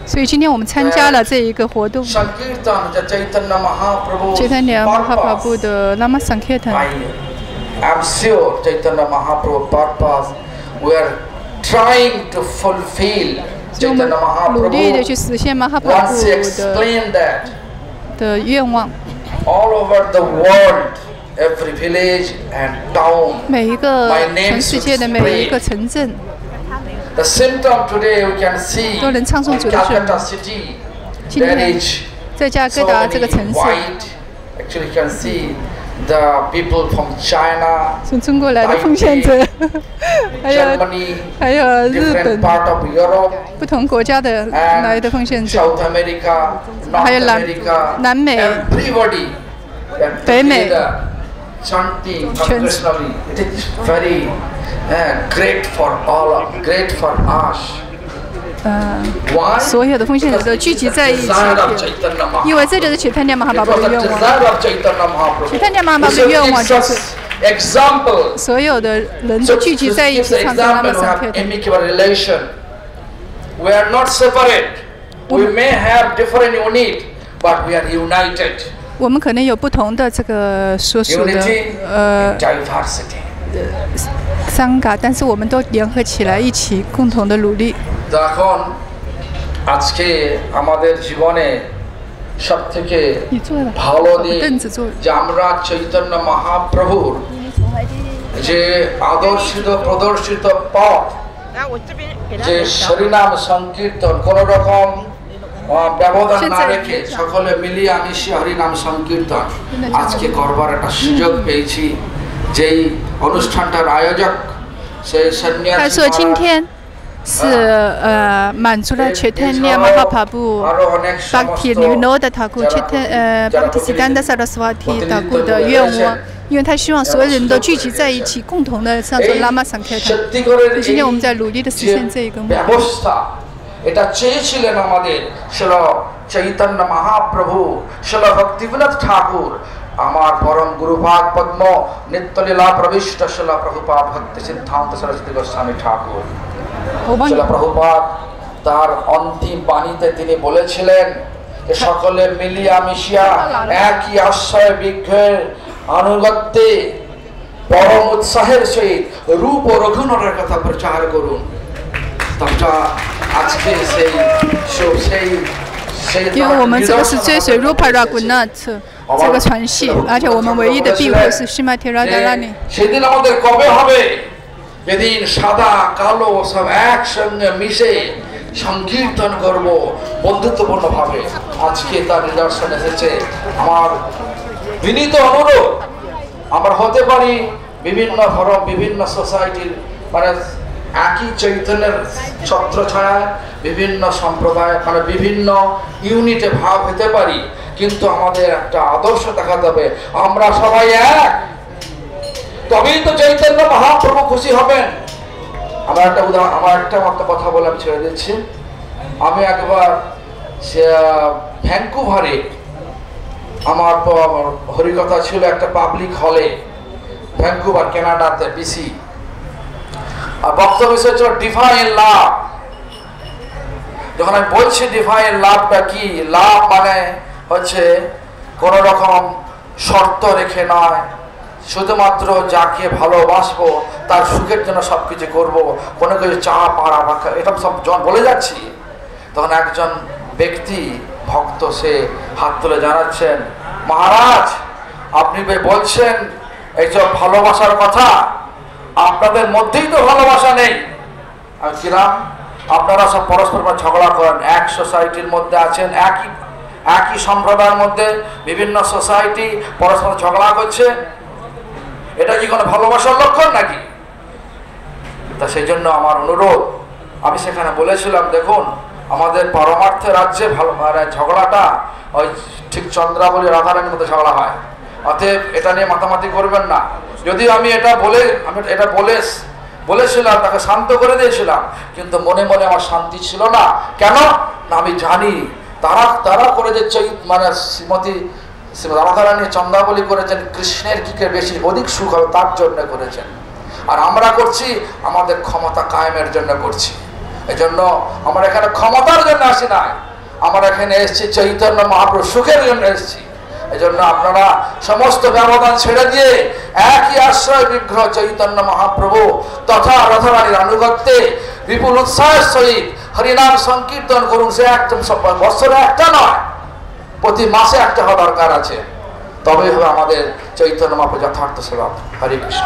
所以今天我们参加了这一个活动。Chaitanya Mahaprabhu 的 Nama Sankirtan。I'm sure Chaitanya Mahaprabhu purpose we are trying to fulfill Chaitanya Mahaprabhu once he explained that 的愿望。All over the world, every village and town, 每一个全世界的每一个城镇。The symptom today we can see 都能唱诵主的圣名。今天在加尔各答这个城市。Actually, you can see the people from China, 从中国来的奉献者，还有日本，不同国家的来的奉献者，还有南美、北美，全。Great for all, great for us. 所有的奉献者都聚集在一起，因为这就是Chaitanya Mahaprabhu的愿望。Chaitanya Mahaprabhu的愿望就是所有的人都聚集在一起唱唱Nama Sankirtan。We are not separate. We may have different unit, but we are united. 我们可能有不同的这个所属的伤感，但是我们都联合起来，一起共同的努力。এখন আজকে আমাদের জীবনে সবথেকে ভালো দিন যে আমরা চৈতন্য মহাপ্রভুর যে আদর্শিত প্রদর্শিত পথ, যে হরিনাম সংকীর্তন কোন রকম ব্যবধান না রেখে সকলে মিলিয়ে মিশে হরিনাম সংকীর্তন আজকে করবার একটা সুযোগ পেয়েছি। যেই অনুষ্ঠানটার আয়োজক সেই সন্ন্যাসী他说今天是满足了Chaitanya Mahaprabhu Bhaktivinoda Thakur Bhaktisiddhanta Saraswati Thakur的愿望，因为他希望所有人都聚集在一起，共同的唱诵Nama Sankirtan。今天我们在努力的实现这一个目标。এটা চেয়েছিলেন আমাদের শ্রী চৈতন্য মহাপ্রভু, শ্রী ভক্তিবিনোদ ঠাকুর, আমার পরম গুরুপাদ পদ্ম নিত্যলীলা প্রবিষ্ট শ্রীল প্রভুপাদ ভক্তি সিদ্ধান্ত সরস্বতী গোস্বামী ঠাকুর। শ্রীল প্রভুপাদ তার অন্তিম বাণীতে তিনি বলেছিলেন যে সকলে মিলিয়া মিশিয়া একই আশ্রয় বিঘ্নের আনুগত্যে পরম উৎসাহের সহিত রূপ ও রঘুনরের কথা প্রচার করুন। তথা আজকে因为我们这个是追随 Rupa Raghunath 这个传系，而且我们唯一的庇护是 Srimati Radharani。সেদিন আমাদের কবে হবে? যেদিন সাদা কালো সব একসঙ্গে মিশে সংকীর্তন করব বন্ধুত্বপূর্ণ ভাবে। আজকে তার নিদর্শন এসেছে। আমার বিনীত অনুরোধ, আমরা হতে পারি বিভিন্ন ধরন বিভিন্ন সোসাইটির মানে একই চৈতন্যের ছত্রছায়ায় বিভিন্ন সম্প্রদায় মানে বিভিন্ন ইউনিটে ভাগ হতে পারি, কিন্তু আমাদের একটা আদর্শ দেখাতে হবে আমরা সবাই এক, তবেই তো চৈতন্য মহাপ্রভু খুশি হবেন। আমার একটা মাত্র কথা বলে আমি ছেড়ে দিচ্ছি। আমি একবার ভ্যাঙ্কুভারে আমার হরিকথা ছিল একটা পাবলিক হলে, ভ্যাঙ্কুভার কানাডাতে বিসি, আর বক্তব্য ছিল ডিভাইন লাভ। যখন আমি বলছি ডিভাইন লাভটা কি, লাভ মানে হচ্ছে কোন রকম শর্ত রেখে নয়, শুধুমাত্র যাকে ভালোবাসবো তার সুখের জন্য সবকিছু করবো, কোনো কিছু চাপ আর আমাকে এটা সব বলে যাচ্ছি। তখন একজন ব্যক্তি ভক্ত সে হাত তুলে জানাচ্ছেন, মহারাজ আপনি বলছেন এইসব ভালোবাসার কথা, আপনাদের মধ্যেই তো ভালোবাসা নেই। আর কিরাম আপনারা সব পরস্পর ঝগড়া করেন, এক সোসাইটির মধ্যে আছেন, একই সম্প্রদায়ের মধ্যে বিভিন্ন সোসাইটি পরস্পর ঝগড়া করছে, এটা কি কোনো ভালোবাসার লক্ষণ নাকি? তা সেই জন্য আমার অনুরোধ, আমি সেখানে বলেছিলাম দেখুন আমাদের পরমার্থে রাজ্যে ভালো ঝগড়াটা ওই ঠিক চন্দ্রাবলী রাধারানীর মধ্যে ঝগড়া হয়, অতএব এটা নিয়ে মাতামাতি করবেন না। যদিও আমি এটা বলেছিলাম, তাকে শান্ত করে দিয়েছিলাম, কিন্তু মনে মনে আমার শান্তি ছিল না। কেন না আমি জানি তারা করে যে মানে শ্রীমতী রাধারানী চন্দ্রাবলী করেছেন কৃষ্ণের কি বেশি অধিক সুখ হবে তার জন্য করেছেন, আর আমরা করছি আমাদের ক্ষমতা কায়েমের জন্য করছি। এই জন্য আমরা এখানে ক্ষমতার জন্য আসি নাই, আমরা এখানে এসেছি চৈতন্য মহাপ্রভু সুখের জন্য এসেছি। এই জন্য আপনারা সমস্ত ব্যবধান ছেড়ে দিয়ে একই আশ্রয় বিগ্রহ চৈতন্য মহাপ্রভু তথা রাধারানীর আনুগত্যে বিপুল উৎসাহের সহিত হরিনাম সংকীর্তন করুন। সে একদম বছরে একটা নয়, প্রতি মাসে একটা হওয়া দরকার আছে, তবেই হবে আমাদের চৈতন্য মহাপ্রভু যথার্থ সেবা। হরে কৃষ্ণ।